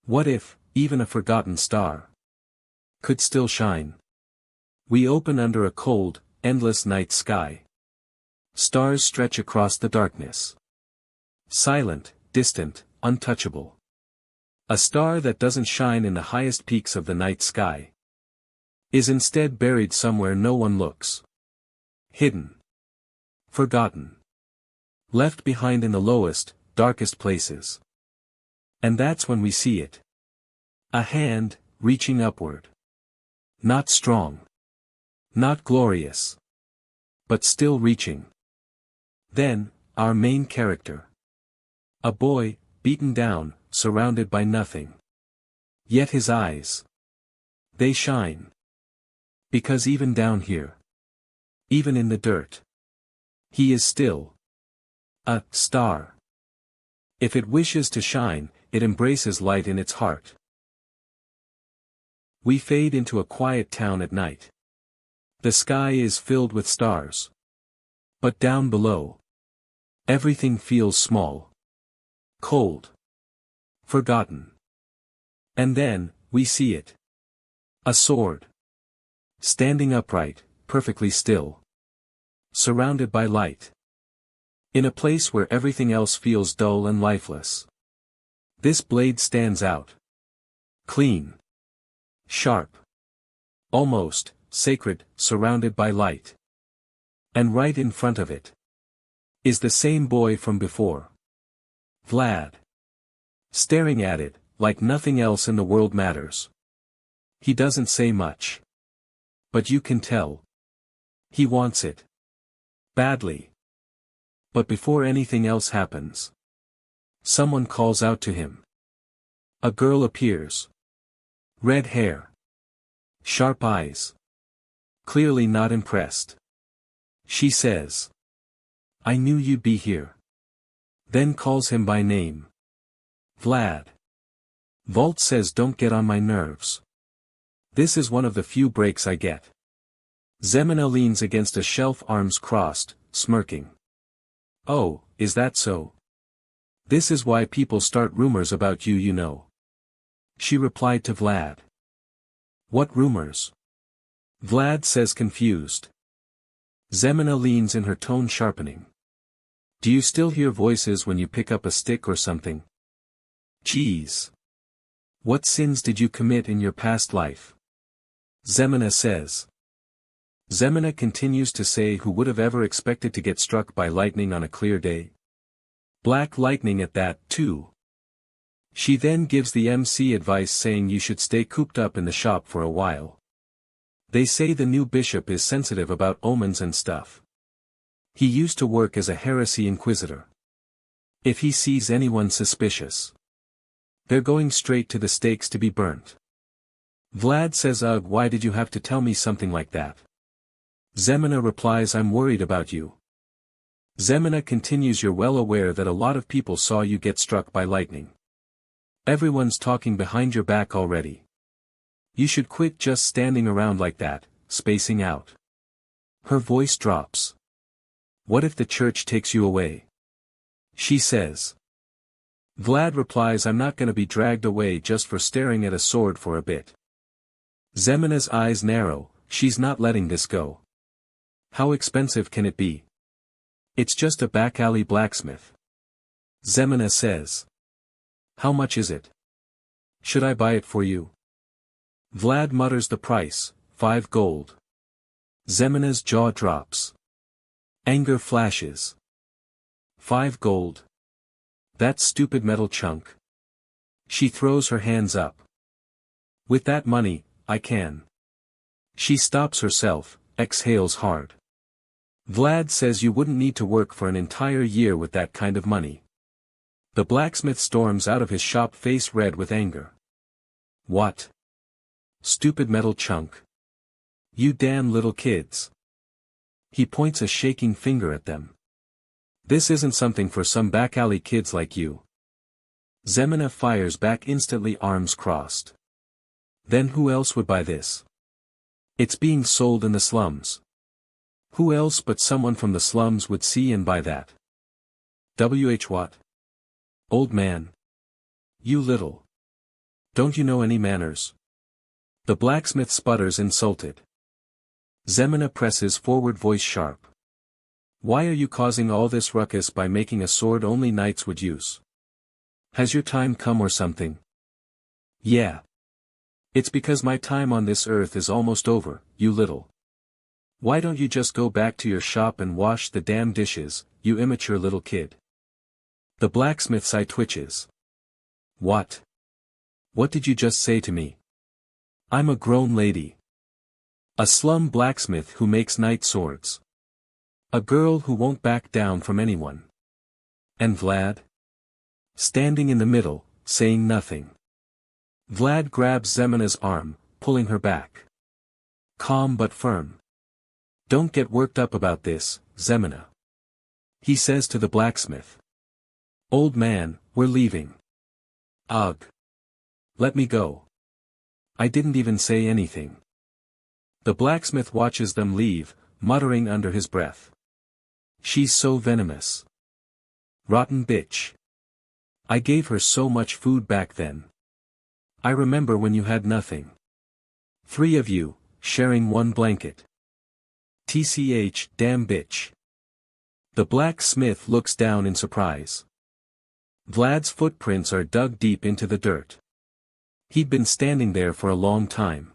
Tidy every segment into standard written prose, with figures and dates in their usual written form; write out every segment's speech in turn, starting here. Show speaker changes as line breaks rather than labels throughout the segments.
What if, even a forgotten star could still shine? We open under a cold, endless night sky. Stars stretch across the darkness. Silent, distant, untouchable. A star that doesn't shine in the highest peaks of the night sky is instead buried somewhere no one looks. Hidden. Forgotten. Left behind in the lowest, darkest places. And that's when we see it. A hand, reaching upward. Not strong. Not glorious. But still reaching. Then, our main character. A boy, beaten down, surrounded by nothing. Yet his eyes. They shine. Because even down here. Even in the dirt. He is still. A star. If it wishes to shine, it embraces light in its heart. We fade into a quiet town at night. The sky is filled with stars. But down below, everything feels small. Cold. Forgotten. And then, we see it. A sword. Standing upright, perfectly still. Surrounded by light. In a place where everything else feels dull and lifeless. This blade stands out. Clean. Sharp. Almost, sacred, surrounded by light. And right in front of it is the same boy from before. Vlad. Staring at it, like nothing else in the world matters. He doesn't say much. But you can tell. He wants it. Badly. But before anything else happens, someone calls out to him. A girl appears. Red hair. Sharp eyes. Clearly not impressed. She says, "I knew you'd be here." Then calls him by name. Vlad. Volt says, "Don't get on my nerves. This is one of the few breaks I get." Zemina leans against a shelf, arms crossed, smirking. "Oh, is that so? This is why people start rumors about you, you know." She replied to Vlad. "What rumors?" Vlad says, confused. Zemina leans in, her tone sharpening. "Do you still hear voices when you pick up a stick or something? Geez. What sins did you commit in your past life?" Zemina says. Zemina continues to say, "Who would have ever expected to get struck by lightning on a clear day? Black lightning at that, too." She then gives the MC advice, saying you should stay cooped up in the shop for a while. They say the new bishop is sensitive about omens and stuff. He used to work as a heresy inquisitor. If he sees anyone suspicious, they're going straight to the stakes to be burnt. Vlad says, "Ugh, why did you have to tell me something like that?" Zemina replies, "I'm worried about you." Zemina continues, "You're well aware that a lot of people saw you get struck by lightning. Everyone's talking behind your back already. You should quit just standing around like that, spacing out." Her voice drops. "What if the church takes you away?" she says. Vlad replies, "I'm not gonna be dragged away just for staring at a sword for a bit." Zemina's eyes narrow, she's not letting this go. "How expensive can it be?" "It's just a back alley blacksmith." Zemina says. "How much is it? Should I buy it for you?" Vlad mutters the price, 5 gold. Zemina's jaw drops. Anger flashes. 5 gold. That stupid metal chunk. She throws her hands up. "With that money, I can." She stops herself, exhales hard. Vlad says, "You wouldn't need to work for an entire year with that kind of money." The blacksmith storms out of his shop, face red with anger. "What? Stupid metal chunk. You damn little kids." He points a shaking finger at them. "This isn't something for some back alley kids like you." Zemina fires back instantly, arms crossed. "Then who else would buy this? It's being sold in the slums. Who else but someone from the slums would see and buy that?" "What? Old man. You little Don't you know any manners? The blacksmith sputters insulted. Zemina presses forward, voice sharp. Why are you causing all this ruckus by making a sword only knights would use? Has your time come or something? Yeah. It's because my time on this earth is almost over, you little. Why don't you just go back to your shop and wash the damn dishes, you immature little kid? The blacksmith's eye twitches. What? What did you just say to me? I'm a grown lady. A slum blacksmith who makes knight swords. A girl who won't back down from anyone. And Vlad? Standing in the middle, saying nothing. Vlad grabs Zemina's arm, pulling her back. Calm but firm. Don't get worked up about this, Zemina. He says to the blacksmith. Old man, we're leaving. Ugh. Let me go. I didn't even say anything. The blacksmith watches them leave, muttering under his breath. She's so venomous. Rotten bitch. I gave her so much food back then. I remember when you had nothing. 3 of you, sharing one blanket. TCH, damn bitch. The blacksmith looks down in surprise. Vlad's footprints are dug deep into the dirt. He'd been standing there for a long time.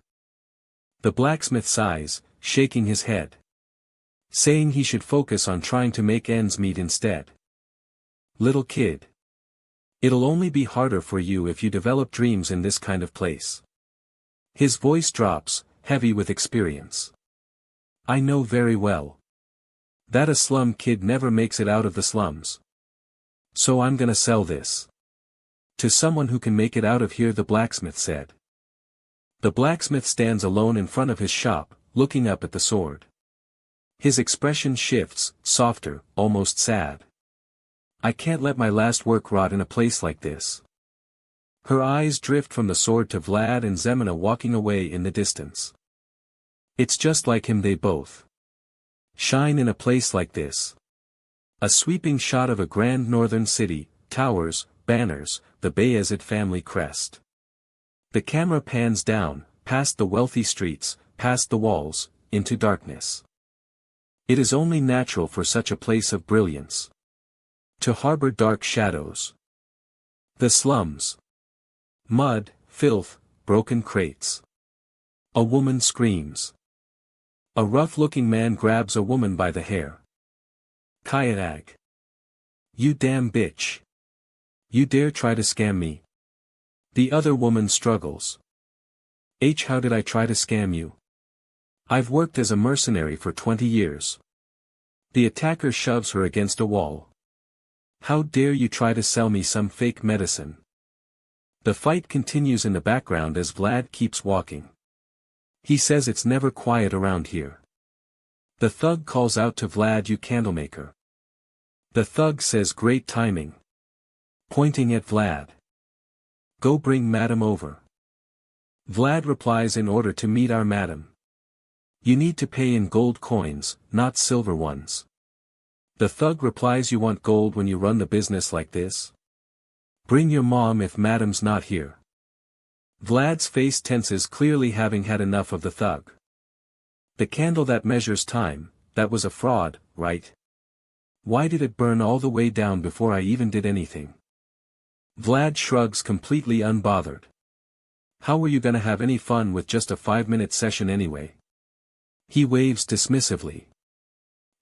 The blacksmith sighs, shaking his head. Saying he should focus on trying to make ends meet instead. Little kid. It'll only be harder for you if you develop dreams in this kind of place. His voice drops, heavy with experience. I know very well. That a slum kid never makes it out of the slums. So I'm gonna sell this. To someone who can make it out of here, the blacksmith said. The blacksmith stands alone in front of his shop, looking up at the sword. His expression shifts, softer, almost sad. I can't let my last work rot in a place like this. Her eyes drift from the sword to Vlad and Zemina walking away in the distance. It's just like him, they both shine in a place like this. A sweeping shot of a grand northern city, towers, banners, the Bayezid family crest. The camera pans down, past the wealthy streets, past the walls, into darkness. It is only natural for such a place of brilliance to harbor dark shadows. The slums. Mud, filth, broken crates. A woman screams. A rough-looking man grabs a woman by the hair. Kayag. You damn bitch. You dare try to scam me? The other woman struggles. How did I try to scam you? I've worked as a mercenary for 20 years. The attacker shoves her against a wall. How dare you try to sell me some fake medicine? The fight continues in the background as Vlad keeps walking. He says it's never quiet around here. The thug calls out to Vlad, you candlemaker. The thug says, great timing. Pointing at Vlad. Go bring madam over. Vlad replies, in order to meet our madam. You need to pay in gold coins, not silver ones. The thug replies, you want gold when you run the business like this? Bring your mom if madam's not here. Vlad's face tenses, clearly having had enough of the thug. The candle that measures time, that was a fraud, right? Why did it burn all the way down before I even did anything? Vlad shrugs, completely unbothered. How were you gonna have any fun with just a 5-minute session anyway? He waves dismissively.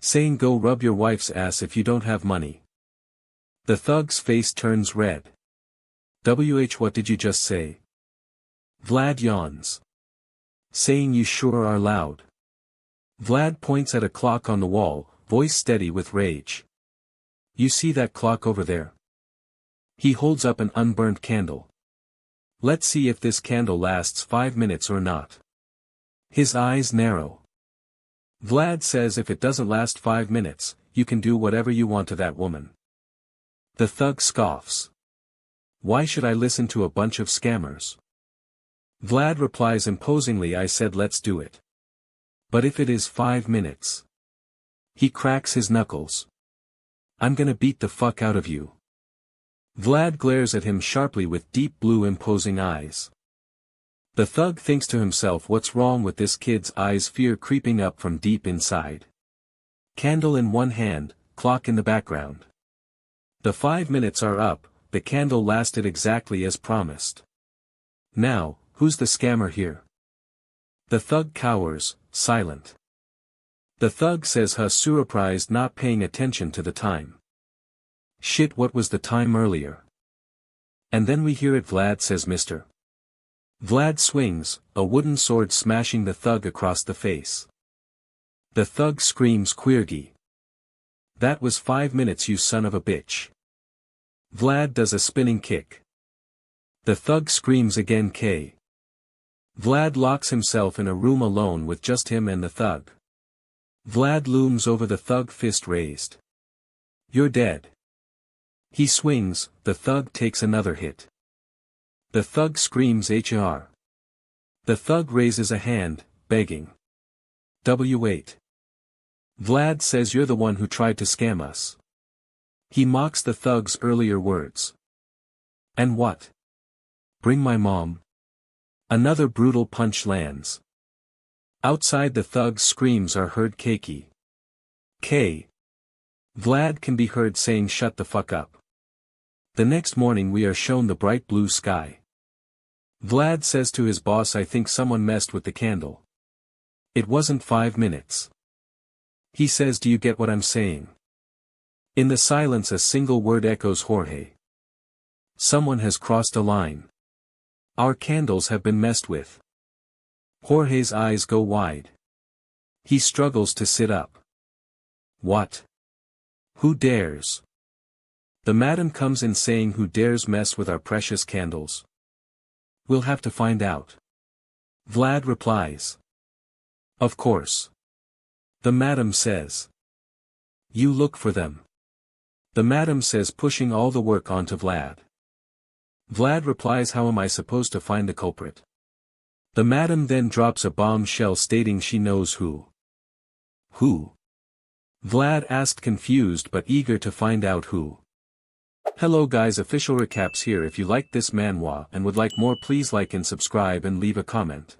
Saying, go rub your wife's ass if you don't have money. The thug's face turns red. What did you just say? Vlad yawns. Saying, you sure are loud. Vlad points at a clock on the wall, voice steady with rage. You see that clock over there? He holds up an unburned candle. Let's see if this candle lasts 5 minutes or not. His eyes narrow. Vlad says, if it doesn't last 5 minutes, you can do whatever you want to that woman. The thug scoffs. Why should I listen to a bunch of scammers? Vlad replies imposingly, I said let's do it. But if it is 5 minutes. He cracks his knuckles. I'm gonna beat the fuck out of you. Vlad glares at him sharply with deep blue imposing eyes. The thug thinks to himself, what's wrong with this kid's eyes, fear creeping up from deep inside. Candle in one hand, clock in the background. The 5 minutes are up, the candle lasted exactly as promised. Now, who's the scammer here? The thug cowers, silent. The thug says surprised, not paying attention to the time. Shit, what was the time earlier? And then we hear it, Vlad says, Mr. Vlad swings, a wooden sword smashing the thug across the face. The thug screams, Queergy. That was 5 minutes, you son of a bitch. Vlad does a spinning kick. The thug screams again, K. Vlad locks himself in a room alone with just him and the thug. Vlad looms over the thug, fist raised. You're dead. He swings, the thug takes another hit. The thug screams, HR. The thug raises a hand, begging. W8. Vlad says, you're the one who tried to scam us. He mocks the thug's earlier words. And what? Bring my mom? Another brutal punch lands. Outside, the thug's screams are heard, Keiki. K. Vlad can be heard saying, shut the fuck up. The next morning we are shown the bright blue sky. Vlad says to his boss, I think someone messed with the candle. It wasn't 5 minutes. He says, do you get what I'm saying? In the silence a single word echoes, Jorge. Someone has crossed a line. Our candles have been messed with. Jorge's eyes go wide. He struggles to sit up. What? Who dares? The madam comes in saying, who dares mess with our precious candles? We'll have to find out. Vlad replies. Of course. The madam says. You look for them. The madam says, pushing all the work onto Vlad. Vlad replies, how am I supposed to find the culprit? The madam then drops a bombshell stating she knows who. Who? Vlad asked, confused but eager to find out who. Hello guys, official recaps here. If you liked this manhwa and would like more, please like and subscribe and leave a comment.